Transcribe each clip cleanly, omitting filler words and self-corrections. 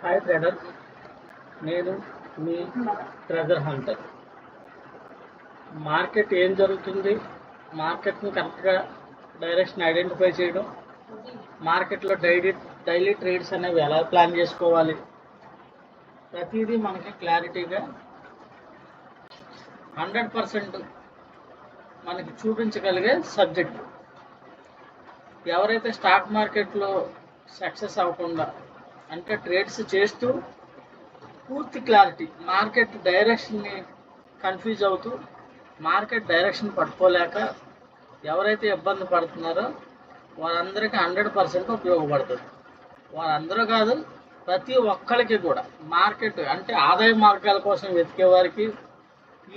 Hi trader, నేను మీ treasure Hunter. Market ఏం జరుగుతుంది, మార్కెట్ని కరెక్ట్గా డైరెక్షన్ ఐడెంటిఫై చేయడం, మార్కెట్లో డైలీ ట్రేడ్స్ అనేవి ఎలా ప్లాన్ చేసుకోవాలి, ప్రతిదీ మనకి క్లారిటీగా 100% మనకి చూపించగలిగే సబ్జెక్ట్. ఎవరైతే స్టాక్ మార్కెట్లో సక్సెస్ అవ్వకుండా, అంటే ట్రేడ్స్ చేస్తూ పూర్తి క్లారిటీ, మార్కెట్ డైరెక్షన్ని కన్ఫ్యూజ్ అవుతూ మార్కెట్ డైరెక్షన్ పట్టుకోలేక ఎవరైతే ఇబ్బంది పడుతున్నారో వారందరికీ 100% ఉపయోగపడుతుంది. వారందరూ కాదు, ప్రతి ఒక్కరికి కూడా మార్కెట్ అంటే ఆదాయ మార్గాల కోసం వెతికే వారికి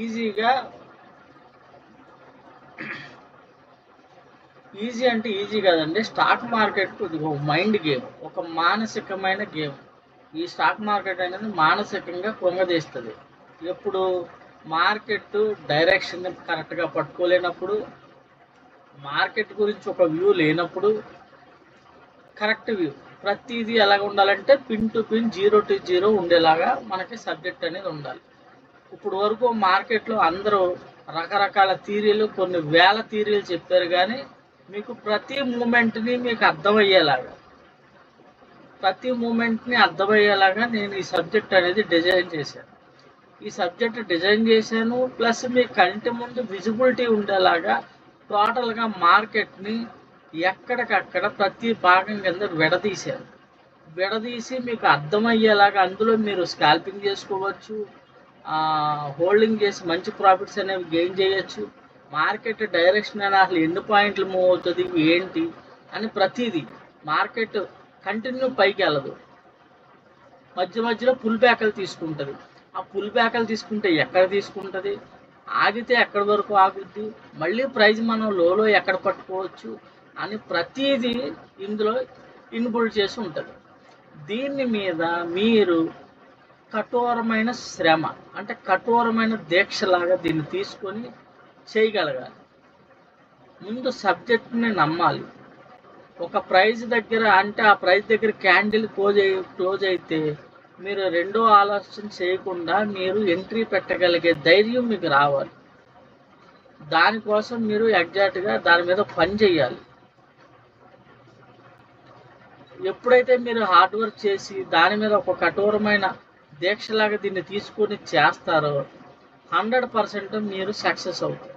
ఈజీ అంటే ఈజీ కాదండి. స్టాక్ మార్కెట్ ఒక మైండ్ గేమ్, ఒక మానసికమైన గేమ్. ఈ స్టాక్ మార్కెట్ అనేది మానసికంగా కృంగదీస్తుంది. ఎప్పుడు మార్కెట్ డైరెక్షన్ కరెక్ట్గా పట్టుకోలేనప్పుడు, మార్కెట్ గురించి ఒక వ్యూ లేనప్పుడు, కరెక్ట్ వ్యూ ప్రతిదీ ఎలాగ ఉండాలంటే పిన్ టు పిన్, 0 to 0 ఉండేలాగా మనకి సబ్జెక్ట్ అనేది ఉండాలి. ఇప్పుడు వరకు మార్కెట్లో అందరూ రకరకాల థియరీలు, కొన్ని వేల థియరీలు చెప్పారు, కానీ మీకు ప్రతి మూమెంట్ని మీకు అర్థమయ్యేలాగా నేను ఈ సబ్జెక్ట్ అనేది డిజైన్ చేశాను. ప్లస్ మీ కంటి ముందు విజిబిలిటీ ఉండేలాగా టోటల్గా మార్కెట్ని ఎక్కడికక్కడ ప్రతి భాగం కింద విడదీసి మీకు అర్థమయ్యేలాగా అందులో మీరు స్కాల్పింగ్ చేసుకోవచ్చు, హోల్డింగ్ చేసి మంచి ప్రాఫిట్స్ అనేవి గెయిన్ చేయొచ్చు. మార్కెట్ డైరెక్షన్ అనేది అసలు ఎన్ని పాయింట్లు మూవ్ అవుతుంది, ఏంటి అని ప్రతిదీ. మార్కెట్ కంటిన్యూ పైకి వెళ్ళదు, మధ్యలో పుల్ బ్యాక్లు తీసుకుంటుంది. ఆ పుల్ బ్యాక్లు తీసుకుంటే ఎక్కడ తీసుకుంటుంది, ఆగితే ఎక్కడి వరకు ఆగుద్ది, మళ్ళీ ప్రైజ్ మనం లోలో ఎక్కడ పట్టుకోవచ్చు అని ప్రతిదీ ఇందులో ఇన్బుల్డ్ చేసి ఉంటుంది. దీని మీద మీరు కఠోరమైన శ్రమ, అంటే కఠోరమైన దీక్షలాగా దీన్ని తీసుకొని చేయగలగాలి. ముందు సబ్జెక్ట్ని నమ్మాలి. ఒక ప్రైజ్ దగ్గర, అంటే ఆ ప్రైజ్ దగ్గర క్యాండిల్ క్లోజ్ అయితే మీరు రెండో ఆలోచన చేయకుండా మీరు ఎంట్రీ పెట్టగలిగే ధైర్యం మీకు రావాలి. దానికోసం మీరు ఎగ్జాక్ట్గా దాని మీద పని చేయాలి. ఎప్పుడైతే మీరు హార్డ్ వర్క్ చేసి దాని మీద ఒక కఠోరమైన దీక్షలాగా దీన్ని తీసుకొని చేస్తారో 100% మీరు సక్సెస్ అవుతారు.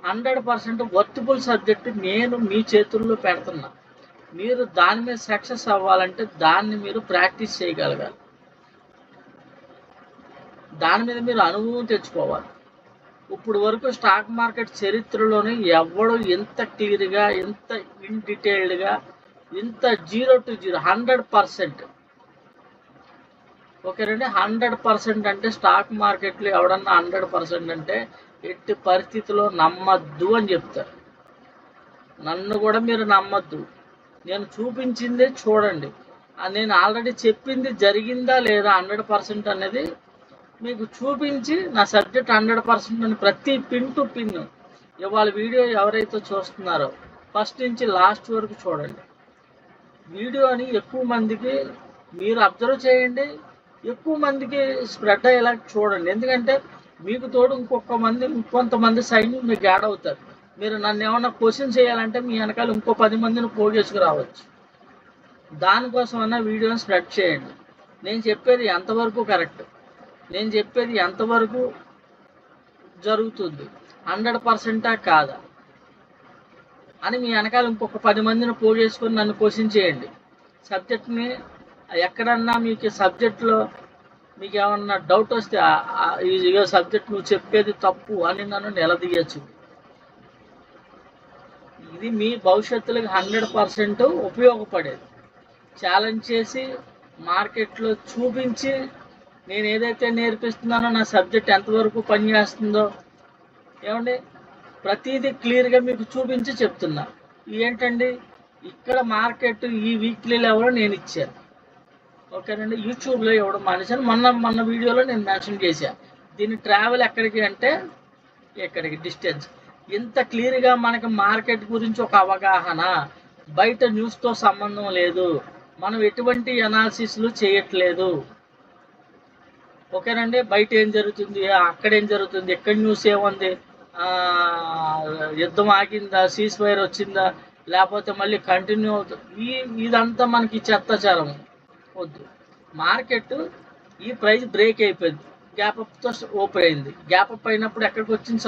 100% వర్తబుల్ సబ్జెక్ట్ నేను మీ చేతుల్లో పెడుతున్నా. మీరు దాని మీద సక్సెస్ అవ్వాలంటే దాన్ని మీరు ప్రాక్టీస్ చేయగలగాలి, దాని మీద మీరు అనుభవం తెచ్చుకోవాలి. ఇప్పుడు వరకు స్టాక్ మార్కెట్ చరిత్రలోనే ఎవడు ఎంత క్లియర్గా, ఎంత ఇన్ డీటెయిల్డ్గా, ఇంత 0 to 0 100%, ఓకేనండి. 100% అంటే స్టాక్ మార్కెట్లో ఎవడన్నా 100% అంటే ఎట్టి పరిస్థితిలో నమ్మద్దు అని చెప్తారు. నన్ను కూడా మీరు నమ్మద్దు. నేను చూపించిందే చూడండి. నేను ఆల్రెడీ చెప్పింది జరిగిందా లేదా 100% అనేది మీకు చూపించి, నా సబ్జెక్ట్ 100% అని ప్రతి పిన్ టు పిన్. ఇవాళ వీడియో ఎవరైతే చూస్తున్నారో ఫస్ట్ నుంచి లాస్ట్ వరకు చూడండి. వీడియోని ఎక్కువ మందికి మీరు అబ్జర్వ్ చేయండి, ఎక్కువ మందికి స్ప్రెడ్ అయ్యేలా చూడండి. ఎందుకంటే మీకు తోడు ఇంకొంతమంది సైన్ మీకు యాడ్ అవుతారు. మీరు నన్ను ఏమన్నా క్వశ్చన్ చేయాలంటే మీ వెనకాల ఇంకో 10 మందిని పోగేసుకురావచ్చు. దానికోసమన్నా వీడియోని స్ప్రెడ్ చేయండి. నేను చెప్పేది ఎంతవరకు కరెక్ట్, నేను చెప్పేది ఎంతవరకు జరుగుతుంది, 100%ఆ కాదా అని మీ వెనకాల ఇంకొక 10 మందిని పోగేసుకొని నన్ను క్వశ్చన్ చేయండి. సబ్జెక్ట్ని ఎక్కడన్నా మీకు సబ్జెక్ట్లో మీకు ఏమన్నా డౌట్ వస్తే ఈ సబ్జెక్ట్ నువ్వు చెప్పేది తప్పు అని నన్ను నిలదీయచ్చు. ఇది మీ భవిష్యత్తులకు 100% ఉపయోగపడేది. ఛాలెంజ్ చేసి మార్కెట్లో చూపించి నేను ఏదైతే నేర్పిస్తున్నానో నా సబ్జెక్ట్ ఎంతవరకు పనిచేస్తుందో ఏమండి ప్రతిదీ క్లియర్గా మీకు చూపించి చెప్తున్నా. ఏంటండి ఇక్కడ మార్కెట్ ఈ వీక్లీ లెవెల్లో నేను ఇచ్చాను, ఓకేనండి. యూట్యూబ్లో ఇవ్వడం మానేశాను. మొన్న వీడియోలో నేను మెన్షన్ చేశాను. దీని ట్రావెల్ ఎక్కడికి అంటే ఎక్కడికి, డిస్టెన్స్. ఇంత క్లియర్గా మనకి మార్కెట్ గురించి ఒక అవగాహన, బయట న్యూస్తో సంబంధం లేదు, మనం ఎటువంటి అనాలిసిస్లు చేయట్లేదు. ఓకేనండి. బయట ఏం జరుగుతుంది, అక్కడ ఏం జరుగుతుంది, ఎక్కడ న్యూస్ ఏముంది, యుద్ధం ఆగిందా, సీజ్ ఫైర్ వచ్చిందా, లేకపోతే మళ్ళీ కంటిన్యూ అవుతుంది, ఇదంతా మనకి చెత్తాచారం వద్దు. మార్కెట్ ఈ ప్రైస్ బ్రేక్ అయిపోయింది, గ్యాప్ అప్తో ఓపెన్ అయింది. గ్యాప్ అప్ అయినప్పుడు ఎక్కడికి వచ్చింది,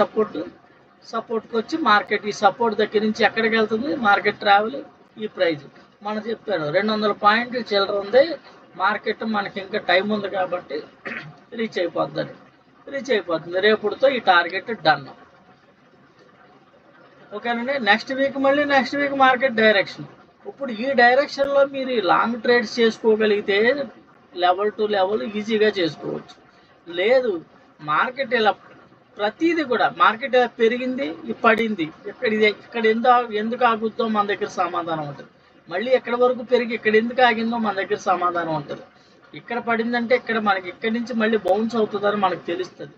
సపోర్ట్కి వచ్చి మార్కెట్ ఈ సపోర్ట్ దగ్గర నుంచి ఎక్కడికి వెళ్తుంది, మార్కెట్ ట్రావెల్ ఈ ప్రైజ్ మనం చెప్పాను 200 పాయింట్లు చిల్లర ఉంది మార్కెట్, మనకి ఇంకా టైం ఉంది కాబట్టి రీచ్ అయిపోతుంది. రేపుడుతో ఈ టార్గెట్ డన్. ఓకేనండి. Next week market direction. ఇప్పుడు ఈ డైరెక్షన్లో మీరు లాంగ్ ట్రేడ్స్ చేసుకోగలిగితే లెవెల్ టు లెవెల్ ఈజీగా చేసుకోవచ్చు. లేదు, మార్కెట్ ఇలా ప్రతిదీ కూడా మార్కెట్ ఇలా పెరిగింది, పడింది, ఇక్కడ ఎందుకు ఆగుద్దో మన దగ్గర సమాధానం ఉంటుంది. మళ్ళీ ఎక్కడి వరకు పెరిగి ఇక్కడ ఎందుకు ఆగిందో మన దగ్గర సమాధానం ఉంటుంది. ఇక్కడ పడిందంటే మనకి ఇక్కడి నుంచి మళ్ళీ బౌన్స్ అవుతుందని మనకు తెలుస్తుంది.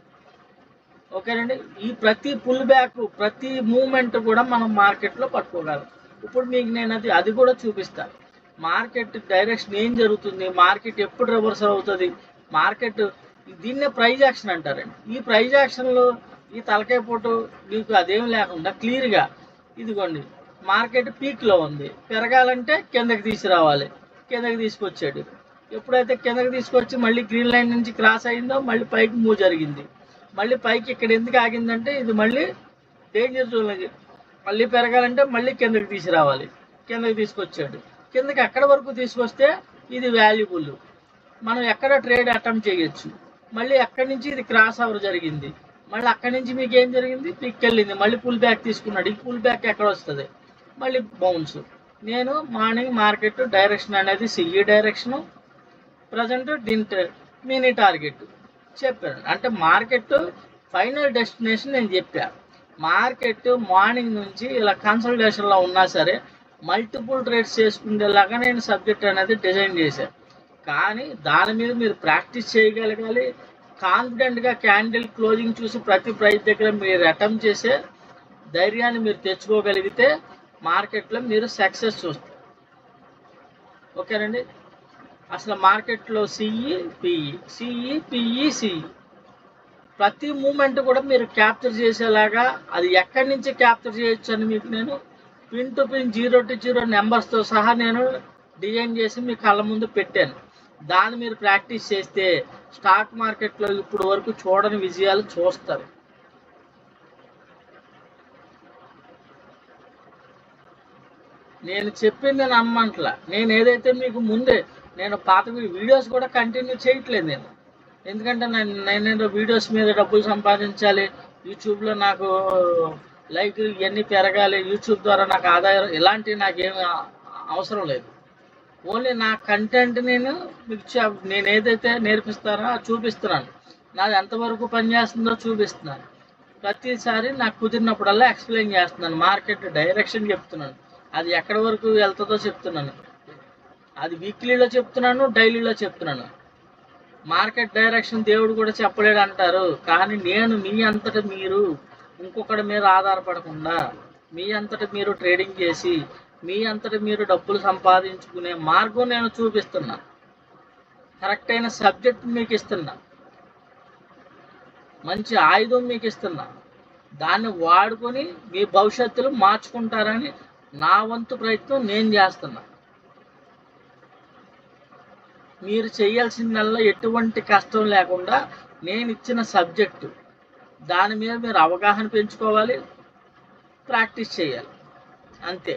ఓకేనండి. ఈ ప్రతి పుల్ బ్యాక్, ప్రతి మూమెంట్ కూడా మనం మార్కెట్లో పట్టుకోగలం. ఇప్పుడు మీకు నేను అది కూడా చూపిస్తాను. మార్కెట్ డైరెక్షన్ ఏం జరుగుతుంది, మార్కెట్ ఎప్పుడు రివర్సల్ అవుతుంది, మార్కెట్ దీన్నే ప్రైజ్ యాక్షన్ అంటారండి. ఈ ప్రైజ్ యాక్షన్లో ఈ తలకాయ పోటు మీకు అదేం లేకుండా క్లియర్గా ఇదిగోండి, మార్కెట్ పీక్లో ఉంది, పెరగాలంటే కిందకి తీసుకురావాలి, కిందకి తీసుకొచ్చాడు. ఎప్పుడైతే కిందకి తీసుకొచ్చి మళ్ళీ గ్రీన్ లైన్ నుంచి క్రాస్ అయిందో మళ్ళీ పైకి మూవ్ జరిగింది. మళ్ళీ పైకి ఇక్కడ ఎందుకు ఆగిందంటే ఇది మళ్ళీ డేంజర్ జోన్, మళ్ళీ పెరగాలంటే మళ్ళీ కిందకి తీసుకురావాలి, కిందకి తీసుకొచ్చాడు. కిందకి ఎక్కడ వరకు తీసుకొస్తే ఇది వాల్యుబుల్, మనం ఎక్కడ ట్రేడ్ అటెంప్ట్ చేయొచ్చు. మళ్ళీ ఎక్కడి నుంచి ఇది క్రాస్ ఓవర్ జరిగింది, మళ్ళీ అక్కడి నుంచి మీకు ఏం జరిగింది, పిక్ వెళ్ళింది, మళ్ళీ పుల్ బ్యాక్ తీసుకున్నాడు. ఈ పుల్ బ్యాక్ ఎక్కడ వస్తుంది, మళ్ళీ బౌన్స్. నేను మార్నింగ్ మార్కెట్ డైరెక్షన్ అనేది సిఈ డైరెక్షను, ప్రజెంట్ దీని మినీ టార్గెట్ చెప్పాను. అంటే మార్కెట్ ఫైనల్ డెస్టినేషన్ నేను చెప్పాను. మార్కెట్ మార్నింగ్ నుంచి ఇలా కన్సల్టేషన్లో ఉన్నా సరే మల్టిపుల్ ట్రేడ్స్ చేసుకునేలాగా నేను సబ్జెక్ట్ అనేది డిజైన్ చేశాను. కానీ దాని మీద మీరు ప్రాక్టీస్ చేయగలగాలి. కాన్ఫిడెంట్గా క్యాండిల్ క్లోజింగ్ చూసి ప్రతి ప్రైస్ దగ్గర మీరు అటెంప్ట్ చేసే ధైర్యాన్ని మీరు తెచ్చుకోగలిగితే మార్కెట్లో మీరు సక్సెస్ చూస్తారు. ఓకేనండి. అసలు మార్కెట్లో సిఈ ప్రతి మూమెంట్ కూడా మీరు క్యాప్చర్ చేసేలాగా, అది ఎక్కడి నుంచి క్యాప్చర్ చేయొచ్చు అని మీకు నేను పిన్ టు పిన్ 0 to 0 నెంబర్స్తో సహా నేను డిజైన్ చేసి మీ కళ్ళ ముందు పెట్టాను. దాన్ని మీరు ప్రాక్టీస్ చేస్తే స్టాక్ మార్కెట్లో ఇప్పుడు వరకు చూడని విజయాలు చూస్తారు. నేను చెప్పింది నమ్మట్లా. నేను ఏదైతే మీకు ముందే నేను పాత వీడియోస్ కూడా కంటిన్యూ చేయట్లేదు నేను, ఎందుకంటే నేను వీడియోస్ మీద డబ్బులు సంపాదించాలి, యూట్యూబ్లో నాకు లైక్ ఇవన్నీ పెరగాలి, యూట్యూబ్ ద్వారా నాకు ఆదాయం, ఇలాంటివి నాకేమి అవసరం లేదు. ఓన్లీ నా కంటెంట్ నేను ఏదైతే నేర్పిస్తానో చూపిస్తున్నాను, నాది ఎంతవరకు పనిచేస్తుందో చూపిస్తున్నాను. ప్రతిసారి నాకు కుదిరినప్పుడల్లా ఎక్స్ప్లెయిన్ చేస్తున్నాను, మార్కెట్ డైరెక్షన్ చెప్తున్నాను, అది ఎక్కడి వరకు వెళ్తుందో చెప్తున్నాను, అది వీక్లీలో చెప్తున్నాను, డైలీలో చెప్తున్నాను. మార్కెట్ డైరెక్షన్ దేవుడు కూడా చెప్పలేడు అంటారు, కానీ నేను మీ అంతటా మీరు ఇంకొకటి మీద ఆధారపడకుండా మీ అంతటా మీరు ట్రేడింగ్ చేసి మీ అంతటా మీరు డబ్బులు సంపాదించుకునే మార్గం నేను చూపిస్తున్నా. కరెక్ట్ అయిన సబ్జెక్ట్ మీకు ఇస్తున్నా, మంచి ఆయుధం మీకు ఇస్తున్నా, దాన్ని వాడుకొని మీ భవిష్యత్తులో మార్చుకుంటారని నా వంతు ప్రయత్నం నేను చేస్తున్నా. మీరు చేయాల్సిందల్లా ఎటువంటి కష్టం లేకుండా నేను ఇచ్చిన సబ్జెక్టు దాని మీద మీరు అవగాహన పెంచుకోవాలి, ప్రాక్టీస్ చేయాలి, అంతే.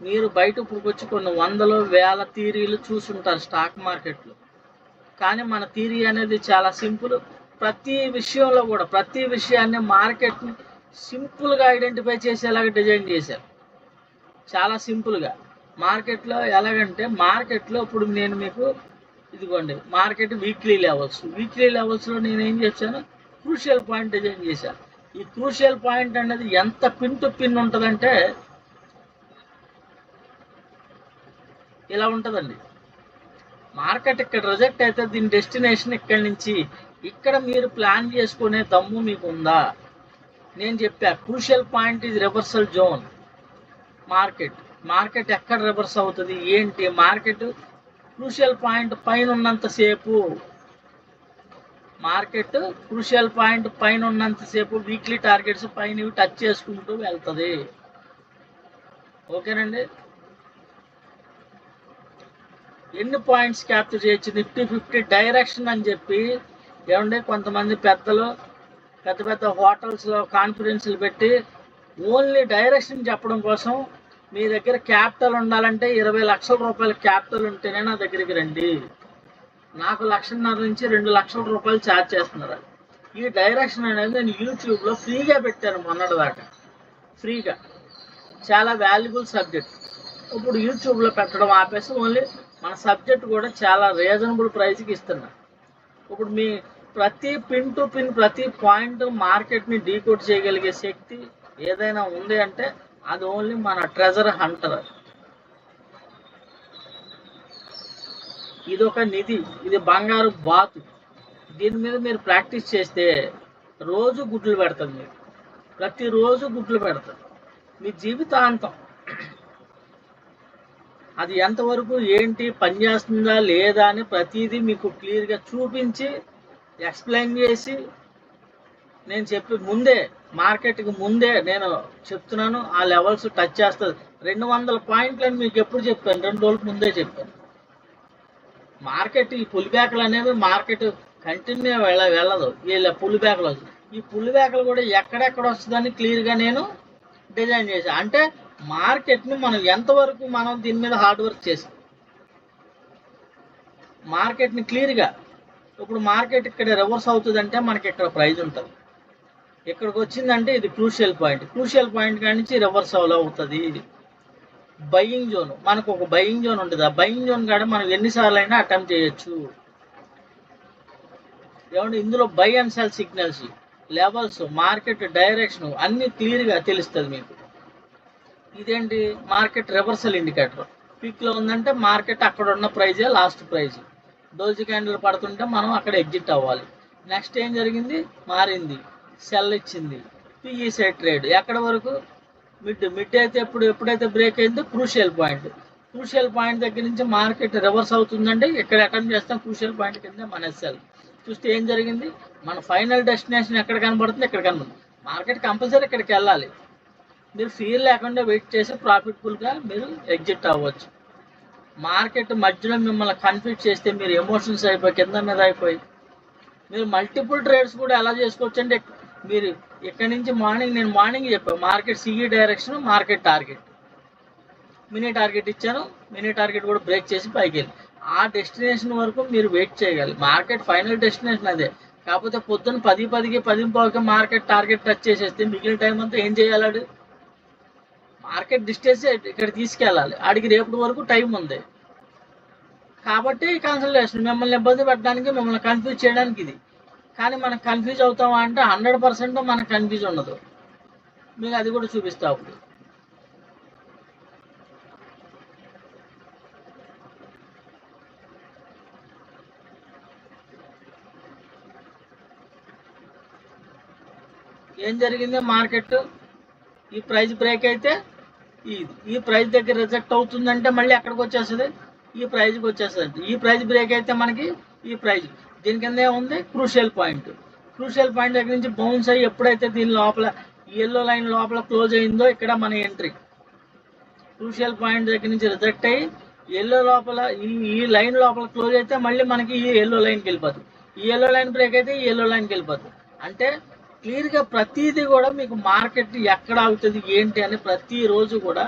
మీరు బయట ఇప్పుడు వచ్చి కొన్ని వందలు వేల థియరీలు చూసుంటారు స్టాక్ మార్కెట్లో, కానీ మన థియరీ అనేది చాలా సింపుల్. ప్రతి విషయంలో కూడా ప్రతి విషయాన్ని మార్కెట్ని సింపుల్గా ఐడెంటిఫై చేసేలాగా డిజైన్ చేశారు, చాలా సింపుల్గా. మార్కెట్లో ఎలాగంటే మార్కెట్లో ఇప్పుడు నేను మీకు ఇదిగోండి మార్కెట్ వీక్లీ లెవెల్స్లో నేను ఏం చేశాను, క్రూషియల్ పాయింట్ డిజైన్ చేశాను. ఈ క్రూషియల్ పాయింట్ అనేది ఎంత పిన్ టు పిన్ ఉంటుందంటే ఇలా ఉంటుందండి. మార్కెట్ ఇక్కడ రిజెక్ట్ అయితే దీని డెస్టినేషన్ ఇక్కడి నుంచి, ఇక్కడ మీరు ప్లాన్ చేసుకునే దమ్ము మీకు ఉందా? నేను చెప్పా crucial point is reversal zone. Market market ఎక్కడ రివర్స్ అవుతుంది ఏంటి, మార్కెట్ క్రూషియల్ పాయింట్ పైన ఉన్నంతసేపు వీక్లీ టార్గెట్స్ పైన టచ్ చేసుకుంటూ వెళ్తుంది. ఓకేనండి. ఎన్ని పాయింట్స్ క్యాప్చర్ చేయొచ్చు, నిఫ్టీ 50 డైరెక్షన్ అని చెప్పి ఏమంటే కొంతమంది పెద్దలు పెద్ద హోటల్స్లో కాన్ఫరెన్స్లు పెట్టి ఓన్లీ డైరెక్షన్ చెప్పడం కోసం మీ దగ్గర క్యాపిటల్ ఉండాలంటే 20 లక్షల రూపాయల క్యాపిటల్ ఉంటేనే నా దగ్గరికి రండి. నాకు 1,50,000 నుంచి 2 లక్షల రూపాయలు ఛార్జ్ చేస్తున్నారు. ఈ డైరెక్షన్ అనేది నేను యూట్యూబ్లో ఫ్రీగా పెట్టాను మొన్నటిదాకా, ఫ్రీగా. చాలా వాల్యుబుల్ సబ్జెక్ట్. ఇప్పుడు యూట్యూబ్లో పెట్టడం ఆపేసి ఓన్లీ మన సబ్జెక్ట్ కూడా చాలా రీజనబుల్ ప్రైస్కి ఇస్తున్నా. ఇప్పుడు మీ ప్రతి పిన్ టు పిన్ ప్రతి పాయింట్ మార్కెట్ని డీకోడ్ చేయగలిగే శక్తి ఏదైనా ఉంది అంటే అది ఓన్లీ మన ట్రెజర్ హంటర్. ఇది ఒక నిధి, ఇది బంగారు బాతు. దీని మీద మీరు ప్రాక్టీస్ చేస్తే రోజు గుడ్లు పెడతారు, మీరు ప్రతిరోజు గుడ్లు పెడతారు మీ జీవితాంతం. అది ఎంతవరకు ఏంటి పనిచేస్తుందా లేదా అని ప్రతిదీ మీకు క్లియర్గా చూపించి ఎక్స్ప్లెయిన్ చేసి నేను చెప్పి ముందే మార్కెట్కి ముందే నేను చెప్తున్నాను. ఆ లెవెల్స్ టచ్ చేస్తుంది. 200 పాయింట్లు అని మీకు ఎప్పుడు చెప్పాను, 2 రోజుల ముందే చెప్పాను. మార్కెట్ ఈ పులిబ్యాక్లు అనేవి మార్కెట్ కంటిన్యూ వెళ్ళదు. వీళ్ళ పులిబ్యాక్లు వస్తుంది. ఈ పులిబ్యాక్లు కూడా ఎక్కడెక్కడ వస్తుందని క్లియర్గా నేను డిజైన్ చేశాను. అంటే మార్కెట్ని మనం ఎంతవరకు మనం దీని మీద హార్డ్ వర్క్ చేసాం, మార్కెట్ని క్లియర్గా. ఇప్పుడు మార్కెట్ ఇక్కడ రివర్స్ అవుతుందంటే మనకి ఇక్కడ ప్రైజ్ ఉంటుంది. ఇక్కడికి వచ్చిందంటే ఇది క్రూషియల్ పాయింట్ కాడి నుంచి రివర్స్ అవుతుంది. బయింగ్ జోన్, మనకు ఒక బయింగ్ జోన్ ఉంటుంది. ఆ బయింగ్ జోన్ కాడ మనం ఎన్నిసార్లు అయినా అటెంప్ట్ చేయొచ్చు. ఏమంటే ఇందులో by and cell signals, levels, market direction అన్నీ క్లియర్గా తెలుస్తుంది మీకు. ఇదేంటి మార్కెట్ రివర్సల్ ఇండికేటర్. పీక్లో ఉందంటే మార్కెట్ అక్కడ ఉన్న ప్రైజే లాస్ట్ ప్రైజ్. డోజీ క్యాండిల్ పడుతుంటే మనం అక్కడ ఎగ్జిట్ అవ్వాలి. నెక్స్ట్ ఏం జరిగింది, మారింది, సెల్ ఇచ్చింది, పిఈ సైడ్ ట్రేడ్ ఎక్కడ వరకు మిడ్ అయితే ఎప్పుడైతే బ్రేక్ అయిందో క్రూషియల్ పాయింట్ దగ్గర నుంచి మార్కెట్ రివర్స్ అవుతుందంటే ఇక్కడ అటెంప్ట్ చేస్తాం. క్రూషియల్ పాయింట్ కింద మన సెల్ చూస్తే ఏం జరిగింది, మన ఫైనల్ డెస్టినేషన్ ఎక్కడ కనబడుతుంది, ఇక్కడ కనబడుతుంది. మార్కెట్ కంపల్సరీ ఇక్కడికి వెళ్ళాలి. మీరు ఫీల్ లేకుండా వెయిట్ చేసి ప్రాఫిట్ఫుల్గా మీరు ఎగ్జిట్ అవ్వచ్చు. మార్కెట్ మధ్యలో మిమ్మల్ని కన్ఫ్యూజ్ చేస్తే మీరు ఎమోషన్స్ అయిపోయి కింద మీద అయిపోయి మీరు మల్టిపుల్ ట్రేడ్స్ కూడా ఎలా చేసుకోవచ్చు అంటే మీరు ఇక్కడ నుంచి నేను మార్నింగ్ చెప్పాను market CE direction, market target, mini target ఇచ్చాను. మినీ టార్గెట్ కూడా బ్రేక్ చేసి పైకి వెళ్ళి ఆ డెస్టినేషన్ వరకు మీరు వెయిట్ చేయగలరు. మార్కెట్ ఫైనల్ డెస్టినేషన్ అదే. కాకపోతే పొద్దున్న 10:10కి మార్కెట్ టార్గెట్ టచ్ చేసేస్తే మిగిలిన టైం అంతా ఏం చేయాలి, మార్కెట్ డిస్టెన్స్ ఇక్కడ తీసుకెళ్ళాలి. ఆడికి రేపటి వరకు టైం ఉంది. కాబట్టి కన్సల్టేషన్ మిమ్మల్ని ఇబ్బంది పెట్టడానికి, మిమ్మల్ని కన్ఫ్యూజ్ చేయడానికి ఇది. కానీ మనం కన్ఫ్యూజ్ అవుతామా అంటే 100% మనకు కన్ఫ్యూజ్ ఉండదు. మీకు అది కూడా చూపిస్తా. అప్పుడు ఏం జరిగింది, మార్కెట్ ఈ ప్రైస్ బ్రేక్ అయితే ఈ ప్రైస్ దగ్గర రిజెక్ట్ అవుతుందంటే మళ్ళీ ఎక్కడికి వచ్చేస్తుంది, ఈ ప్రైజ్కి వచ్చేస్తుంది. ఈ ప్రైస్ బ్రేక్ అయితే మనకి ఈ ప్రైజ్ దీని కింద ఏముంది, క్రూషియల్ పాయింట్ దగ్గర నుంచి బౌన్స్ అయ్యి ఎప్పుడైతే దీని లోపల ఎల్లో లైన్ లోపల క్లోజ్ అయిందో ఇక్కడ మన ఎంట్రీ. క్రూషియల్ పాయింట్ దగ్గర నుంచి రిజెక్ట్ అయ్యి ఎల్లో లోపల ఈ లైన్ లోపల క్లోజ్ అయితే మళ్ళీ మనకి ఈ ఎల్లో లైన్కి వెళ్ళిపోతుంది. ఈ ఎల్లో లైన్ బ్రేక్ అయితే ఈ ఎల్లో లైన్కి వెళ్ళిపోతుంది. అంటే క్లియర్గా ప్రతిదీ కూడా మీకు మార్కెట్ ఎక్కడ అవుతుంది ఏంటి అని ప్రతిరోజు కూడా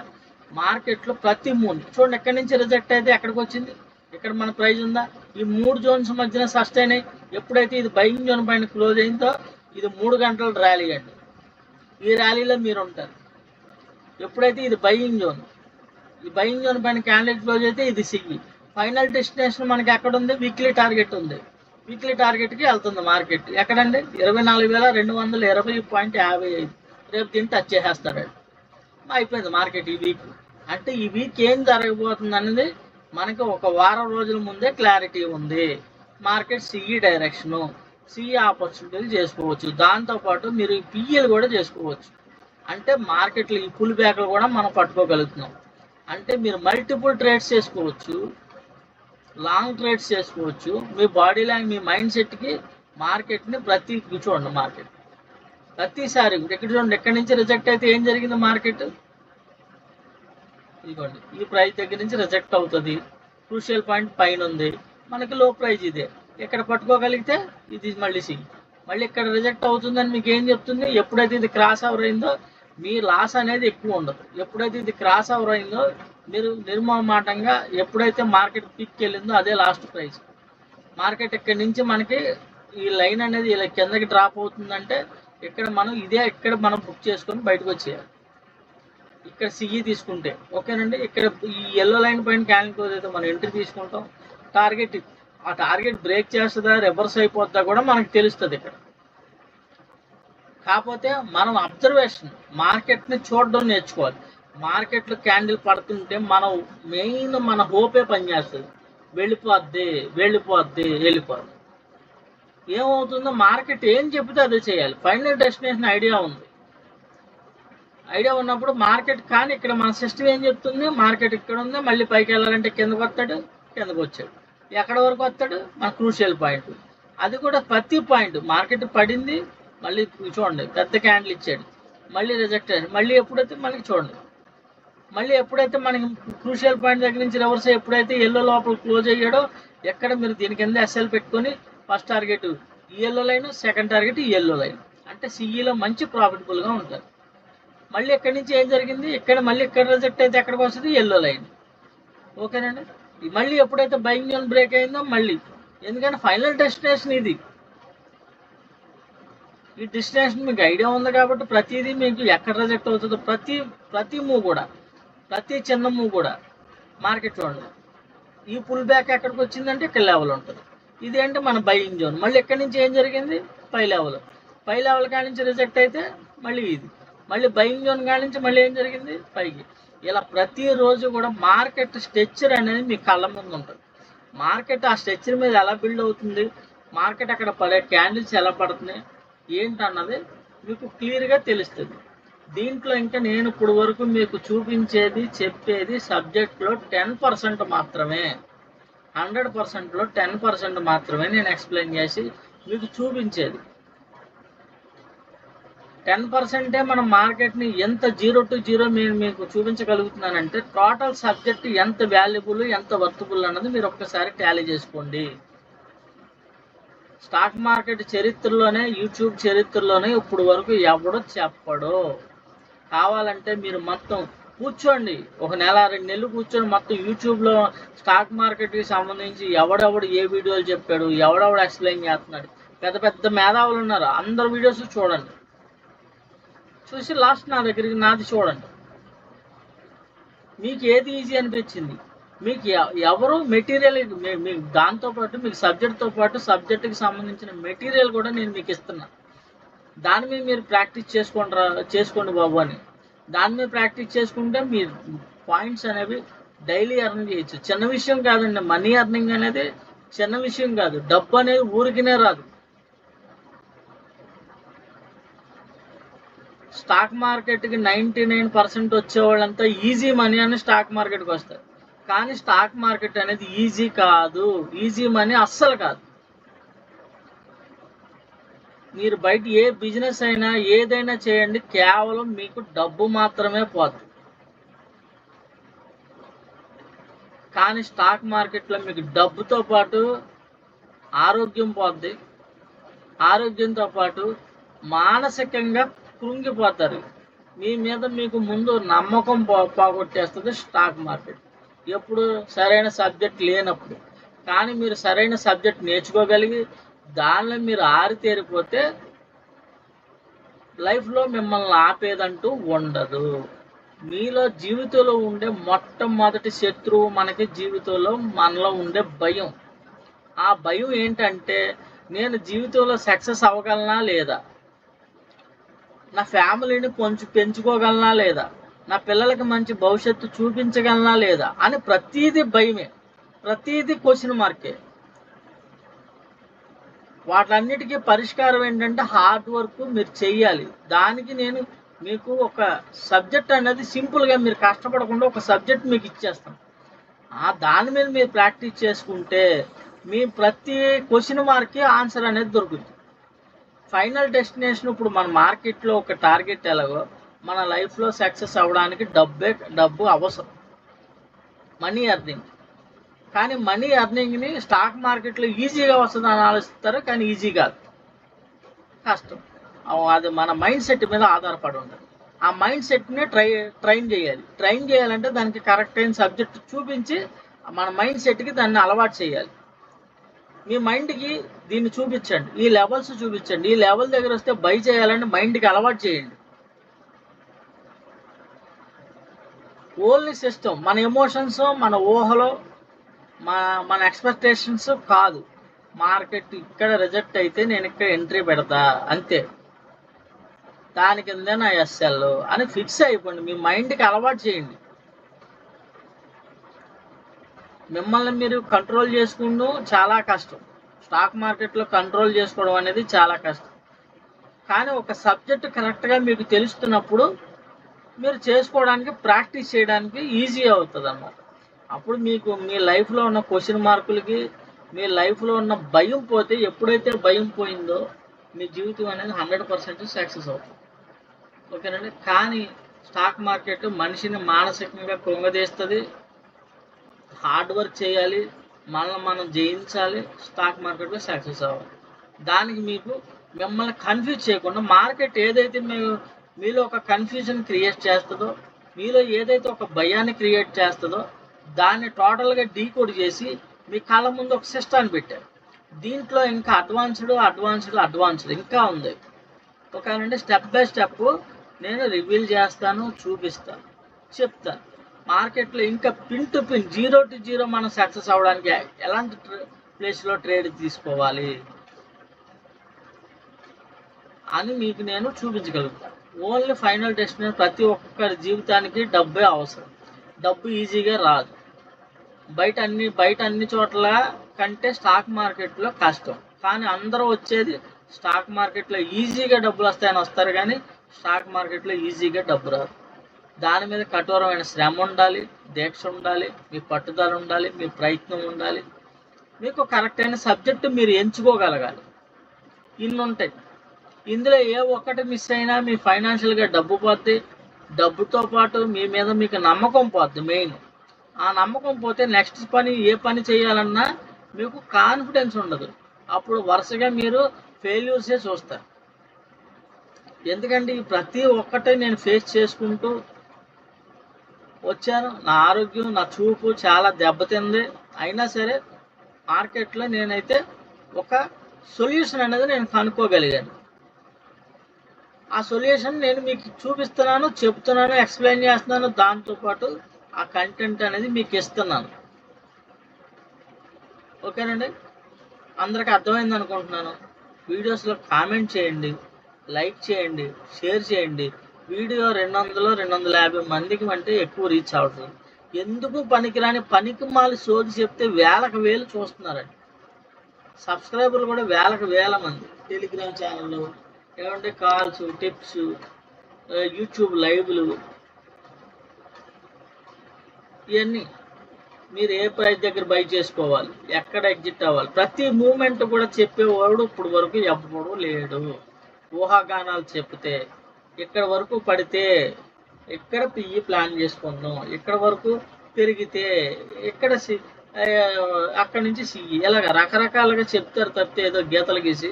మార్కెట్లో ప్రతి మూన్ చూడండి. ఎక్కడి నుంచి రిజెక్ట్ అయితే ఎక్కడికి వచ్చింది, ఇక్కడ మన ప్రైజ్ ఉందా, ఈ 3 జోన్స్ మధ్యన సస్టైన్ అయ్యి ఎప్పుడైతే ఇది బయింగ్ జోన్ పైన క్లోజ్ అయిందో ఇది 3 గంటల ర్యాలీ అండి. ఈ ర్యాలీలో మీరు ఉంటారు. ఎప్పుడైతే ఇది బయింగ్ జోన్, ఈ బయింగ్ జోన్ పైన క్యాండిల్ క్లోజ్ అయితే ఇది సిగి. ఫైనల్ డెస్టినేషన్ మనకి ఎక్కడ ఉంది, వీక్లీ టార్గెట్ ఉంది. వీక్లీ టార్గెట్కి వెళ్తుంది మార్కెట్. ఎక్కడండి 24,220.55. రేపు దీన్ని టచ్ చేసేస్తాడు. అయిపోయింది మార్కెట్ ఈ వీక్. అంటే ఈ వీక్ ఏం జరగబోతుంది అనేది మనకి ఒక వారం రోజుల ముందే క్లారిటీ ఉంది. మార్కెట్ సిఈ డైరెక్షను, సిఈ ఆపర్చునిటీలు చేసుకోవచ్చు. దాంతోపాటు మీరు పిఈలు కూడా చేసుకోవచ్చు. అంటే మార్కెట్లో ఈ పుల్ బ్యాక్లు కూడా మనం పట్టుకోగలుగుతున్నాం. అంటే మీరు మల్టిపుల్ ట్రేడ్స్ చేసుకోవచ్చు, లాంగ్ ట్రేడ్స్ చేసుకోవచ్చు. మీ బాడీ లాంగ్, మీ మైండ్ సెట్కి మార్కెట్ని చూడండి. మార్కెట్ ప్రతిసారి ఇక్కడ చూడండి, ఎక్కడి నుంచి రిజెక్ట్ అయితే ఏం జరిగింది? మార్కెట్ ఇదిగోండి, ఈ ప్రైస్ దగ్గర నుంచి రిజెక్ట్ అవుతుంది. క్రూషియల్ పాయింట్ పైన ఉంది, మనకి లో ప్రైజ్ ఇదే. ఇక్కడ పట్టుకోగలిగితే ఇది మళ్ళీ ఇక్కడ రిజెక్ట్ అవుతుందని మీకు ఏం చెప్తుంది? ఎప్పుడైతే ఇది క్రాస్ ఓవర్ అయిందో మీ లాస్ అనేది ఎక్కువ ఉండదు. ఎప్పుడైతే ఇది క్రాస్ ఓవర్ అయిందో మీరు నిర్మమాటంగా, ఎప్పుడైతే మార్కెట్ పీక్కి వెళ్ళిందో అదే లాస్ట్ ప్రైస్. మార్కెట్ ఇక్కడి నుంచి మనకి ఈ లైన్ అనేది ఇలా కిందకి డ్రాప్ అవుతుందంటే ఇక్కడ మనం బుక్ చేసుకొని బయటకు వచ్చేయాలి. ఇక్కడ సిఈ తీసుకుంటే ఓకేనండి. ఇక్కడ ఈ ఎల్లో లైన్ పైన క్యాండిల్ అయితే మనం ఎంట్రీ తీసుకుంటాం. ఆ టార్గెట్ బ్రేక్ చేస్తుందా, రివర్స్ అయిపోతుందా కూడా మనకు తెలుస్తుంది ఇక్కడ. కాకపోతే మనం అబ్జర్వేషన్, మార్కెట్ని చూడడం నేర్చుకోవాలి. మార్కెట్లో క్యాండిల్ పడుతుంటే మన హోపే పనిచేస్తుంది. వెళ్ళిపోద్ది. ఏమవుతుందో మార్కెట్ ఏం చెబితే అదే చేయాలి. ఫైనల్ డెస్టినేషన్ ఐడియా ఉన్నప్పుడు మార్కెట్, కానీ ఇక్కడ మన సిస్టమ్ ఏం చెప్తుంది? మార్కెట్ ఇక్కడ ఉంది, మళ్ళీ పైకి వెళ్ళాలంటే కిందకు వచ్చాడు. ఎక్కడ వరకు వస్తాడు? మన క్రూషియల్ పాయింట్. అది కూడా ప్రతి పాయింట్ మార్కెట్ పడింది, మళ్ళీ చూడండి పెద్ద క్యాండిల్ ఇచ్చాడు, మళ్ళీ రిజెక్ట్ అయ్యాడు. మళ్ళీ ఎప్పుడైతే మనకి చూడండి, మళ్ళీ ఎప్పుడైతే మనకి క్రూషియల్ పాయింట్ దగ్గర నుంచి రివర్స్ ఎప్పుడైతే ఎల్లో లోపల క్లోజ్ అయ్యాడో, ఎక్కడ మీరు దీని కింద ఎస్ఎల్ పెట్టుకొని ఫస్ట్ టార్గెట్ ఈ ఎల్లో లైన్, సెకండ్ టార్గెట్ ఈ ఎల్లో లైన్, అంటే సిఈలో మంచి ప్రాఫిటబుల్గా ఉంటారు. మళ్ళీ ఎక్కడి నుంచి ఏం జరిగింది? మళ్ళీ ఇక్కడ రిజెక్ట్ అయితే ఎక్కడికి వస్తుంది? Yellow line. ఓకేనండి. మళ్ళీ ఎప్పుడైతే బయింగ్ జోన్ బ్రేక్ అయిందో మళ్ళీ, ఎందుకంటే ఫైనల్ డెస్టినేషన్ ఇది. ఈ డెస్టినేషన్ మీకు ఐడియా ఉంది కాబట్టి ప్రతిదీ మీకు ఎక్కడ రిజెక్ట్ అవుతుందో ప్రతి మూవ్ కూడా, ప్రతి చిన్న మూవ్ కూడా మార్కెట్ చూడండి. ఈ పుల్ బ్యాక్ ఎక్కడికి వచ్చిందంటే ఇక్కడ లెవెల్ ఉంటుంది. ఇది అంటే మన బయింగ్ జోన్. మళ్ళీ ఎక్కడి నుంచి ఏం జరిగింది? పై లెవెల్ కాడి నుంచి రిజెక్ట్ అయితే మళ్ళీ ఇది, మళ్ళీ బయింగ్ జోన్ కాడి నుంచి మళ్ళీ ఏం జరిగింది? పైకి. ఇలా ప్రతిరోజు కూడా మార్కెట్ స్ట్రక్చర్ అనేది మీ కళ్ళ ముందు ఉంటుంది. మార్కెట్ ఆ స్ట్రక్చర్ మీద ఎలా బిల్డ్ అవుతుంది, మార్కెట్ అక్కడ పడే క్యాండిల్స్ ఎలా పడుతున్నాయి ఏంటన్నది మీకు క్లియర్గా తెలుస్తుంది. దీంట్లో ఇంకా నేను ఇప్పుడు వరకు మీకు చెప్పేది సబ్జెక్ట్లో 10% మాత్రమే. 100%లో 10% మాత్రమే నేను ఎక్స్ప్లెయిన్ చేసి మీకు చూపించేది. 10% మన మార్కెట్ని ఎంత 0 to 0 మీకు చూపించగలుగుతున్నానంటే టోటల్ సబ్జెక్ట్ ఎంత వాల్యుబుల్, ఎంత వర్తబుల్ అన్నది మీరు ఒక్కసారి టాలీ చేసుకోండి. స్టాక్ మార్కెట్ చరిత్రలోనే, యూట్యూబ్ చరిత్రలోనే ఇప్పుడు వరకు ఎవడో చెప్పడు. కావాలంటే మీరు మొత్తం కూర్చోండి, ఒక నెల 2 నెలలు కూర్చొని మొత్తం యూట్యూబ్లో స్టాక్ మార్కెట్కి సంబంధించి ఎవడెవడు ఏ వీడియోలు చెప్పాడు, ఎవడెవడు ఎక్స్ప్లెయిన్ చేస్తున్నాడు, పెద్ద మేధావులు ఉన్నారు, అందరు వీడియోస్ చూడండి. చూసి లాస్ట్ నాది చూడండి. మీకు ఏది ఈజీ అనిపించింది, మీకు ఎవరు మెటీరియల్, మీకు దాంతోపాటు మీకు సబ్జెక్ట్కి సంబంధించిన మెటీరియల్ కూడా నేను మీకు ఇస్తున్నా. దాని మీద మీరు ప్రాక్టీస్ చేసుకోండి బాబు అని. దాని మీద ప్రాక్టీస్ చేసుకుంటే మీ పాయింట్స్ అనేవి డైలీ ఎర్న్ చేయొచ్చు. చిన్న విషయం కాదండి, మనీ ఎర్నింగ్ అనేది చిన్న విషయం కాదు. డబ్బు అనేది ఊరికినే రాదు. స్టాక్ మార్కెట్కి 99% వచ్చేవాళ్ళంతా ఈజీ మనీ అని స్టాక్ మార్కెట్కి వస్తారు. కానీ స్టాక్ మార్కెట్ అనేది ఈజీ కాదు, ఈజీ మనీ అస్సలు కాదు. మీరు బయట ఏ బిజినెస్ అయినా ఏదైనా చేయండి, కేవలం మీకు డబ్బు మాత్రమే పోతుంది. కానీ స్టాక్ మార్కెట్లో మీకు డబ్బుతో పాటు ఆరోగ్యం పోద్ది, ఆరోగ్యంతో పాటు మానసికంగా కృంగిపోతారు. మీ మీద మీకు ముందు నమ్మకం పోగొట్టేస్తుంది స్టాక్ మార్కెట్, ఎప్పుడు సరైన సబ్జెక్ట్ లేనప్పుడు. కానీ మీరు సరైన సబ్జెక్ట్ నేర్చుకోగలిగి దానిలో మీరు ఆరితేరిపోతే లైఫ్లో మిమ్మల్ని ఆపేదంటూ ఉండదు. మీలో జీవితంలో ఉండే మొట్టమొదటి శత్రువు మనకి జీవితంలో మనలో ఉండే భయం. ఆ భయం ఏంటంటే, నేను జీవితంలో సక్సెస్ అవ్వగలనా లేదా, నా ఫ్యామిలీని పెంచుకోగలనా లేదా, నా పిల్లలకి మంచి భవిష్యత్తు చూపించగలనా లేదా అని ప్రతీది భయమే, ప్రతీది క్వశ్చన్ మార్కే. వాటన్నిటికీ పరిష్కారం ఏంటంటే హార్డ్ వర్క్ మీరు చెయ్యాలి. దానికి నేను మీకు ఒక సబ్జెక్ట్ అనేది సింపుల్గా మీరు కష్టపడకుండా ఒక సబ్జెక్ట్ మీకు ఇచ్చేస్తాం. దాని మీద మీరు ప్రాక్టీస్ చేసుకుంటే మీ ప్రతి క్వశ్చన్ మార్క్కి ఆన్సర్ అనేది దొరుకుతుంది. ఫైనల్ డెస్టినేషన్ ఇప్పుడు మన మార్కెట్లో ఒక టార్గెట్ ఎలాగో మన లైఫ్లో సక్సెస్ అవ్వడానికి డబ్బు అవసరం, మనీ ఎర్నింగ్. కానీ మనీ ఎర్నింగ్ని స్టాక్ మార్కెట్లో ఈజీగా వస్తుందని ఆలోచిస్తారు, కానీ ఈజీ కాదు, కష్టం. అది మన మైండ్ సెట్ మీద ఆధారపడి ఉంటుంది. ఆ మైండ్ సెట్ని ట్రైన్ చేయాలి. ట్రైన్ చేయాలంటే దానికి కరెక్ట్ అయిన సబ్జెక్ట్ చూపించి మన మైండ్ సెట్కి దాన్ని అలవాటు చేయాలి. మీ మైండ్కి దీన్ని చూపించండి, ఈ లెవెల్స్ చూపించండి. ఈ లెవెల్ దగ్గర వస్తే బై చేయాలంటే మైండ్కి అలవాటు చేయండి. ఓన్లీ సిస్టమ్, మన ఎమోషన్స్, మన ఊహలో, మన ఎక్స్పెక్టేషన్స్ కాదు. మార్కెట్ ఇక్కడ రిజెక్ట్ అయితే నేను ఇక్కడ ఎంట్రీ పెడతా అంతే, దాని కింద నా ఎస్ఎల్ అని ఫిక్స్ అయిపోండి. మీ మైండ్కి అలవాటు చేయండి. మిమ్మల్ని మీరు కంట్రోల్ చేసుకుంటూ చాలా కష్టం. స్టాక్ మార్కెట్లో కంట్రోల్ చేసుకోవడం అనేది చాలా కష్టం. కానీ ఒక సబ్జెక్ట్ కరెక్ట్గా మీకు తెలుస్తున్నప్పుడు మీరు చేసుకోవడానికి, ప్రాక్టీస్ చేయడానికి ఈజీ అవుతుంది అన్నమాట. అప్పుడు మీకు మీ లైఫ్లో ఉన్న క్వశ్చన్ మార్కులకి, మీ లైఫ్లో ఉన్న భయం పోతే, ఎప్పుడైతే భయం పోయిందో మీ జీవితం అనేది 100% సక్సెస్ అవుతుంది. ఓకేనండి. కానీ స్టాక్ మార్కెట్ మనిషిని మానసికంగా కృంగదీస్తుంది. హార్డ్ వర్క్ చేయాలి, మనల్ని మనం జయించాలి, స్టాక్ మార్కెట్లో సక్సెస్ అవ్వాలి. దానికి మీకు మిమ్మల్ని కన్ఫ్యూజ్ చేయకుండా మార్కెట్ ఏదైతే మీలో ఒక కన్ఫ్యూజన్ క్రియేట్ చేస్తుందో, మీలో ఏదైతే ఒక భయాన్ని క్రియేట్ చేస్తుందో దాన్ని టోటల్గా డీకోడ్ చేసి మీ కళ్ళ ముందు ఒక సిస్టాన్ని పెట్టారు. దీంట్లో ఇంకా అడ్వాన్స్డ్ ఇంకా ఉంది. ఓకేనండి. స్టెప్ బై స్టెప్ నేను రివీల్ చేస్తాను, చూపిస్తాను, చెప్తాను. మార్కెట్లో ఇంకా పిన్ టు పిన్, 0 to 0 మనం సక్సెస్ అవ్వడానికి ఎలాంటి ప్లేస్లో ట్రేడ్ తీసుకోవాలి అని మీకు నేను చూపించగలుగుతాను. ఓన్లీ ఫైనల్ డెస్టినేషన్, ప్రతి ఒక్కరి జీవితానికి డబ్బే అవసరం. డబ్బు ఈజీగా రాదు. బయట అన్ని చోట్ల కంటే స్టాక్ మార్కెట్లో కష్టం. కానీ అందరూ వచ్చేది స్టాక్ మార్కెట్లో ఈజీగా డబ్బులు వస్తాయని వస్తారు, కానీ స్టాక్ మార్కెట్లో ఈజీగా డబ్బు రాదు. దాని మీద కఠోరమైన శ్రమ ఉండాలి, దీక్ష ఉండాలి, మీ పట్టుదల ఉండాలి, మీ ప్రయత్నం ఉండాలి, మీకు కరెక్ట్ అయిన సబ్జెక్టు మీరు ఎంచుకోగలగాలి. ఇన్ని ఉంటాయి. ఇందులో ఏ ఒక్కటి మిస్ అయినా మీ ఫైనాన్షియల్గా డబ్బు పోద్ది. డబ్బుతో పాటు మీ మీద మీకు నమ్మకం పోద్ది. మెయిన్ ఆ నమ్మకం పోతే నెక్స్ట్ ఏ పని చేయాలన్నా మీకు కాన్ఫిడెన్స్ ఉండదు. అప్పుడు వరుసగా మీరు ఫెయిల్యూర్సే చూస్తారు. ఎందుకంటే ప్రతి ఒక్కటి నేను ఫేస్ చేసుకుంటూ వచ్చాను. నా ఆరోగ్యం, నా చూపు చాలా దెబ్బతింది. అయినా సరే మార్కెట్లో నేనైతే ఒక సొల్యూషన్ అనేది నేను కనుక్కోగలిగాను. ఆ సొల్యూషన్ నేను మీకు చూపిస్తున్నాను, చెప్తున్నాను, ఎక్స్ప్లెయిన్ చేస్తున్నాను. దాంతోపాటు ఆ కంటెంట్ అనేది మీకు ఇస్తున్నాను. ఓకేనండి. అందరికీ అర్థమైంది అనుకుంటున్నాను. వీడియోస్లో కామెంట్ చేయండి, లైక్ చేయండి, షేర్ చేయండి. వీడియో 200-250 మందికి అంటే ఎక్కువ రీచ్ అవుతుంది. ఎందుకు పనికిరాని పనికిమాలి సోది చెప్తే వేలు చూస్తున్నారండి. సబ్స్క్రైబర్లు కూడా వేల మంది. టెలిగ్రామ్ ఛానళ్ళు, ఏమంటే కాల్స్, టిప్స్, యూట్యూబ్ లైవ్లు, ఇవన్నీ మీరు ఏ ప్రైస్ దగ్గర బై చేసుకోవాలి, ఎక్కడ ఎగ్జిట్ అవ్వాలి, ప్రతి మూమెంట్ కూడా చెప్పేవాడు ఇప్పుడు వరకు ఎవ్వడు లేడు. ఊహాగానాలు చెప్తే ఇక్కడ వరకు పడితే ఇక్కడ పియ్యి ప్లాన్ చేసుకుందాం, ఇక్కడ వరకు పెరిగితే ఇక్కడ అక్కడి నుంచి సియ్యి, ఇలాగ రకరకాలుగా చెప్తారు తప్పితే ఏదో గీతలు గీసి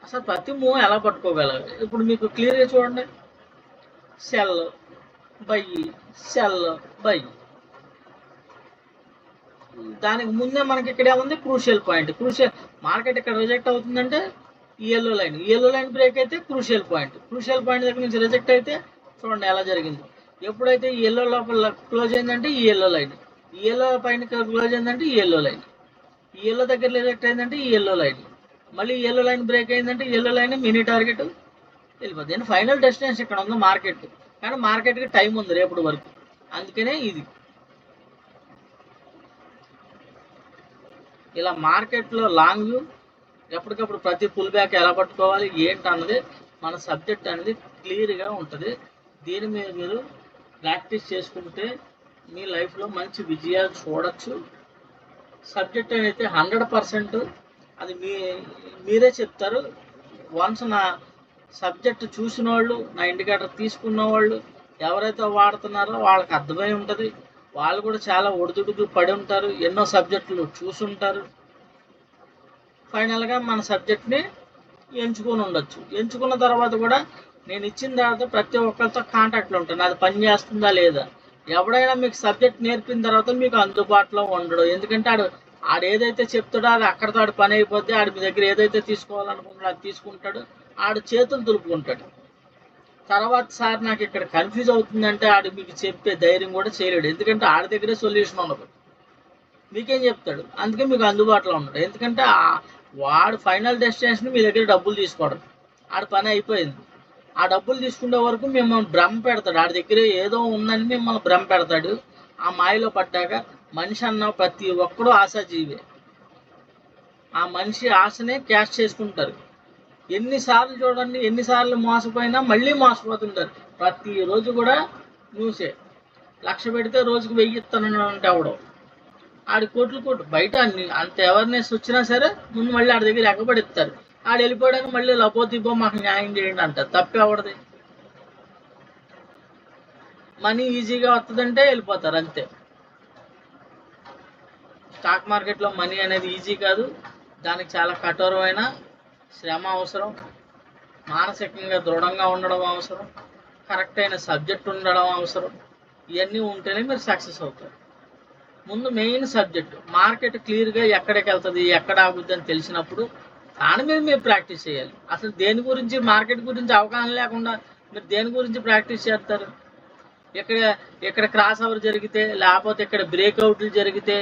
అసలు ప్రతి మూవ్ ఎలా పట్టుకోగలరు. ఇప్పుడు మీకు క్లియర్గా చూడండి. Cell by, cell by. దానికి ముందే మనకి ఇక్కడ ఏముంది, క్రూషియల్ పాయింట్. మార్కెట్ ఇక్కడ రిజెక్ట్ అవుతుందంటే ఈ ఎల్లో లైన్ బ్రేక్ అయితే క్రూషియల్ పాయింట్ దగ్గర నుంచి రిజెక్ట్ అయితే చూడండి ఎలా జరిగింది. ఎప్పుడైతే ఈ ఎల్లో లోపల క్లోజ్ అయిందంటే ఈ ఎల్లో లైన్, ఈ ఎల్లో పైన క్లోజ్ అయిందంటే ఈ ఎల్లో లైన్, ఈ ఎల్లో దగ్గర రిజెక్ట్ అయిందంటే ఈ ఎల్లో లైన్, మళ్ళీ ఈ ఎల్లో లైన్ బ్రేక్ అయిందంటే ఎల్లో లైన్ మినీ టార్గెట్ వెళ్ళిపోతుంది. ఫైనల్ డెస్టినేషన్ ఇక్కడ ఉంది మార్కెట్. కానీ మార్కెట్కి టైం ఉంది రేపటి వరకు. అందుకనే ఇది ఇలా మార్కెట్లో లాంగ్ వ్యూ, ఎప్పటికప్పుడు ప్రతి పుల్ బ్యాక్ ఎలా పట్టుకోవాలి ఏంటి అన్నది మన సబ్జెక్ట్ అనేది క్లియర్గా ఉంటుంది. దీని మీద మీరు ప్రాక్టీస్ చేసుకుంటే మీ లైఫ్లో మంచి విజయాలు చూడొచ్చు. సబ్జెక్ట్ అయితే 100% అది మీరే చెప్తారు. వన్స్ నా సబ్జెక్ట్ చూసిన వాళ్ళు, నా ఇండికేటర్ తీసుకున్న వాళ్ళు ఎవరైతే వాడుతున్నారో వాళ్ళకి అర్థమై ఉంటుంది. వాళ్ళు కూడా చాలా ఒడిదుడుకులు పడి ఉంటారు, ఎన్నో సబ్జెక్టులు చూసుంటారు. ఫైనల్గా మన సబ్జెక్ట్ని ఎంచుకొని ఉండొచ్చు. ఎంచుకున్న తర్వాత కూడా నేను ఇచ్చిన తర్వాత ప్రతి ఒక్కరితో కాంటాక్ట్లో ఉంటాను, అది పని చేస్తుందా లేదా. ఎవడైనా మీకు సబ్జెక్ట్ నేర్పిన తర్వాత మీకు అందుబాటులో ఉండడు. ఎందుకంటే ఆడు ఏదైతే చెప్తాడో అది అక్కడితో ఆడు పని అయిపోద్ది. ఆడు మీ దగ్గర ఏదైతే తీసుకోవాలనుకుంటాడో అది తీసుకుంటాడు, ఆడు చేతులు దులుపుకుంటాడు. తర్వాత సార్ నాకు ఇక్కడ కన్ఫ్యూజ్ అవుతుందంటే ఆడు మీకు చెప్పే ధైర్యం కూడా చేయలేడు. ఎందుకంటే ఆడి దగ్గరే సొల్యూషన్ ఉండదు, మీకేం చెప్తాడు. అందుకే మీకు అందుబాటులో ఉండడు. ఎందుకంటే వాడు ఫైనల్ డెస్టినేషన్ మీ దగ్గర డబ్బులు తీసుకోవడం, ఆడి పని అయిపోయింది. ఆ డబ్బులు తీసుకునే వరకు మిమ్మల్ని భ్రమ పెడతాడు. ఆడి దగ్గర ఏదో ఉందని మిమ్మల్ని భ్రమ పెడతాడు. ఆ మాయలో పడ్డాక మనిషి అన్న ప్రతి ఒక్కడూ ఆశాజీవే. ఆ మనిషి ఆశనే క్యాష్ చేసుకుంటారు. ఎన్నిసార్లు చూడండి, ఎన్నిసార్లు మోసపోయినా మళ్ళీ మోసపోతుంటారు. ప్రతిరోజు కూడా న్యూసే. 1,00,000 పెడితే రోజుకి 1000 ఇస్తానంటే ఎవడో, ఆడి కోట్లు బయట అంత అవేర్నెస్ వచ్చినా సరే ముందు మళ్ళీ ఆడి దగ్గర ఎగబడిస్తారు. ఆడు వెళ్ళిపోయాడని మళ్ళీ లపోతిపో మాకు న్యాయం చేయండి అంటారు. తప్పే ఎవడది? మనీ ఈజీగా వస్తుందంటే వెళ్ళిపోతారు అంతే. స్టాక్ మార్కెట్లో మనీ అనేది ఈజీ కాదు. దానికి చాలా కఠోరమైన శ్రమ అవసరం, మానసికంగా దృఢంగా ఉండడం అవసరం, కరెక్ట్ అయిన సబ్జెక్ట్ ఉండడం అవసరం. ఇవన్నీ ఉంటేనే మీరు సక్సెస్ అవుతారు. ముందు మెయిన్ సబ్జెక్టు మార్కెట్ క్లియర్గా ఎక్కడికి వెళ్తుంది, ఎక్కడ ఆగుద్ది అని తెలిసినప్పుడు దాని మీద మీరు ప్రాక్టీస్ చేయాలి. అసలు దేని గురించి, మార్కెట్ గురించి అవగాహన లేకుండా మీరు దేని గురించి ప్రాక్టీస్ చేస్తారు? ఇక్కడ క్రాస్ ఓవర్ జరిగితే, లేకపోతే ఇక్కడ బ్రేక్అవుట్లు జరిగితే,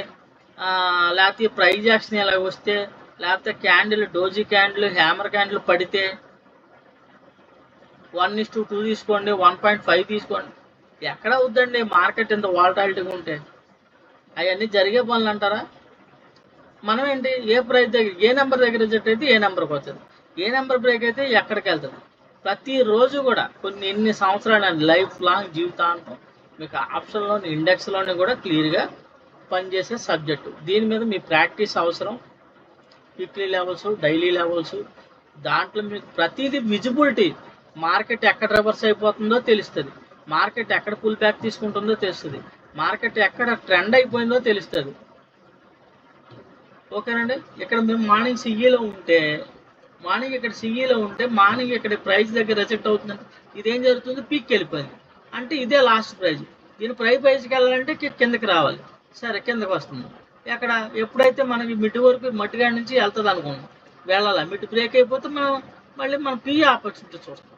లేకపోతే ప్రైజ్ యాక్షన్ ఇలా వస్తే, లేకపోతే candle, doji candle, hammer candle పడితే 1:2 తీసుకోండి, 1.5 తీసుకోండి. ఎక్కడ అవుద్దండి మార్కెట్ ఇంత వాలటాలిటీగా ఉంటే? అవన్నీ జరిగే పనులు అంటారా? మనం ఏంటి, ఏ ప్రైస్ దగ్గర, ఏ నెంబర్ దగ్గర రిజెక్ట్ అయితే ఏ నెంబర్కి వస్తుంది, ఏ నెంబర్ బ్రేక్ అయితే ఎక్కడికి వెళ్తుంది. ప్రతిరోజు కూడా ఎన్ని సంవత్సరాలు లైఫ్ లాంగ్ జీవితాంతం మీకు ఆప్షన్లోని, ఇండెక్స్లోని కూడా క్లియర్గా పనిచేసే సబ్జెక్టు. దీని మీద మీ ప్రాక్టీస్ అవసరం. వీక్లీ లెవెల్స్, డైలీ లెవెల్స్, దాంట్లో మీకు ప్రతిదీ విజిబిలిటీ. మార్కెట్ ఎక్కడ రివర్స్ అయిపోతుందో తెలుస్తుంది, మార్కెట్ ఎక్కడ పుల్ బ్యాక్ తీసుకుంటుందో తెలుస్తుంది, మార్కెట్ ఎక్కడ ట్రెండ్ అయిపోయిందో తెలుస్తుంది. ఓకేనండి. ఇక్కడ మేము మార్నింగ్ సిఈలో ఉంటే, మార్నింగ్ ఇక్కడ ప్రైస్ దగ్గర రిజెక్ట్ అవుతుందంటే ఇదేం జరుగుతుంది, పీక్ వెళ్ళిపోయింది అంటే ఇదే లాస్ట్ ప్రైజ్. దీని ప్రైజ్కి వెళ్ళాలంటే కిందకి రావాలి. సరే, కిందకి వస్తుంది. ఎప్పుడైతే మనకి మిడ్ వరకు, మట్టిగా నుంచి వెళ్తుంది అనుకున్నాం, వెళ్ళాలి. మిడ్ బ్రేక్ అయిపోతే మళ్ళీ మనం పిఈ ఆపర్చునిటీ చూస్తాం.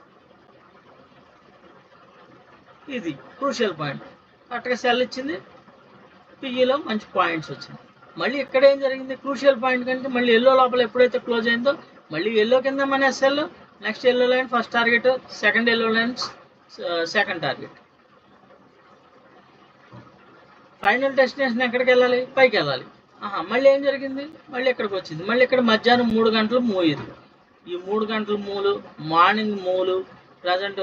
ఇది క్రూషియల్ పాయింట్. కరెక్ట్గా సెల్ ఇచ్చింది, పిఈలో మంచి పాయింట్స్ వచ్చింది. మళ్ళీ ఇక్కడ ఏం జరిగింది, క్రూషియల్ పాయింట్ కంటే మళ్ళీ ఎల్లో లోపల ఎప్పుడైతే క్లోజ్ అయిందో మళ్ళీ ఎల్లో కింద మన SL, next yellow line first target, second yellow line second target. Final destination ఎక్కడికి వెళ్ళాలి, పైకి వెళ్ళాలి. మళ్ళీ ఏం జరిగింది, మళ్ళీ ఎక్కడికి వచ్చింది, మళ్ళీ ఇక్కడ మధ్యాహ్నం 3 గంటలు మూవ్ ఇది. ఈ 3 గంటల మూలు, మార్నింగ్ మూలు, ప్రజెంట్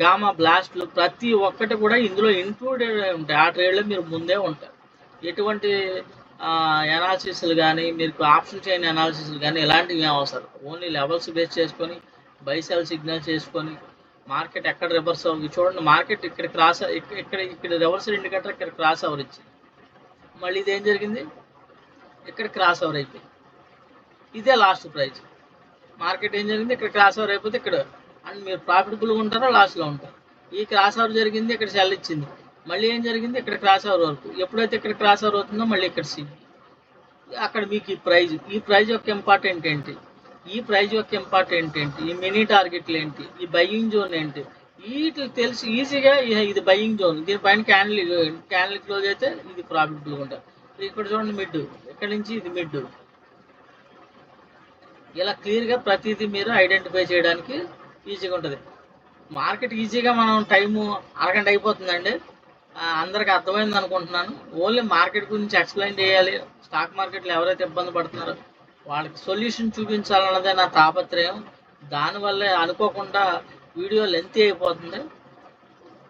గామా బ్లాస్ట్లు, ప్రతి ఒక్కటి కూడా ఇందులో ఇంక్లూడెడ్ ఉంటాయి. ఆ ట్రేడ్లో మీరు ముందే ఉంటారు. ఎటువంటి ఎనాలిసిస్లు కానీ, మీకు ఆప్షన్ చైన్ ఎనాలిసిస్లు కానీ ఇలాంటివి ఏం అవసరం. ఓన్లీ లెవెల్స్ బేస్ చేసుకొని, బై సెల్ సిగ్నల్ చేసుకొని, మార్కెట్ ఎక్కడ రివర్స్ అవుతుంది చూడండి. మార్కెట్ ఇక్కడ క్రాస్, ఇక్కడ రివర్స్ ఇండికేటర్ ఇక్కడ క్రాస్ ఓవర్ ఇచ్చింది. మళ్ళీ ఇదేం జరిగింది, ఇక్కడ క్రాస్ ఓవర్ అయిపోయింది. ఇదే లాస్ట్ ప్రైజ్. మార్కెట్ ఏం జరిగింది, ఇక్కడ క్రాస్ ఓవర్ అయిపోతే ఇక్కడ అండ్ మీరు ప్రాఫిటబుల్గా ఉంటారో లాస్లో ఉంటారు. ఈ క్రాస్ ఓవర్ జరిగింది, ఇక్కడ సెల్ ఇచ్చింది. మళ్ళీ ఏం జరిగింది, ఇక్కడ క్రాస్ ఓవర్ వరకు. ఎప్పుడైతే ఇక్కడ క్రాస్ ఓవర్ అవుతుందో మళ్ళీ ఇక్కడ సి. అక్కడ మీకు ఈ ప్రైజ్ యొక్క ఇంపార్టెంట్ ఏంటి, ఈ మినీ టార్గెట్లు ఏంటి, ఈ బయింగ్ జోన్ ఏంటి, వీటి తెలిసి ఈజీగా ఇది బయింగ్ జోన్, దీనిపైన క్యాండిల్ క్లోజ్ అయితే ఇది ప్రాఫిటబుల్గా ఉంటుంది. ఇక్కడ చూడండి మిడ్, ఇక్కడ నుంచి ఇది మిడ్. ఇలా క్లియర్గా ప్రతిదీ మీరు ఐడెంటిఫై చేయడానికి ఈజీగా ఉంటుంది. మార్కెట్ ఈజీగా మనం టైము అరగంట అయిపోతుందండి. అందరికి అర్థమైంది అనుకుంటున్నాను. ఓన్లీ మార్కెట్ గురించి ఎక్స్ప్లెయిన్ చేయాలి. స్టాక్ మార్కెట్లో ఎవరైతే ఇబ్బంది పడుతున్నారో వాళ్ళకి సొల్యూషన్ చూపించాలన్నదే నా తాపత్రయం. దానివల్లే అనుకోకుండా వీడియో లెంతీ అయిపోతుంది.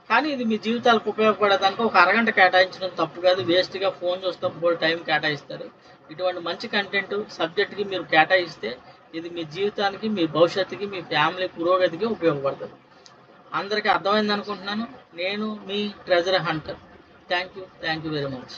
కానీ ఇది మీ జీవితాలకు ఉపయోగపడేదానికి ఒక అరగంట కేటాయించడం తప్పు కాదు. వేస్ట్‌గా ఫోన్ చూస్తాం బోలెడు టైం కేటాయిస్తారు. ఇటువంటి మంచి కంటెంట్ సబ్జెక్ట్‌కి మీరు కేటాయిస్తే ఇది మీ జీవితానికి, మీ భవిష్యత్తుకి, మీ ఫ్యామిలీ పురోగతికి ఉపయోగపడుతుంది. అందరికీ అర్థమైందనుకుంటున్నాను. నేను మీ treasure hunter. Thank you very much.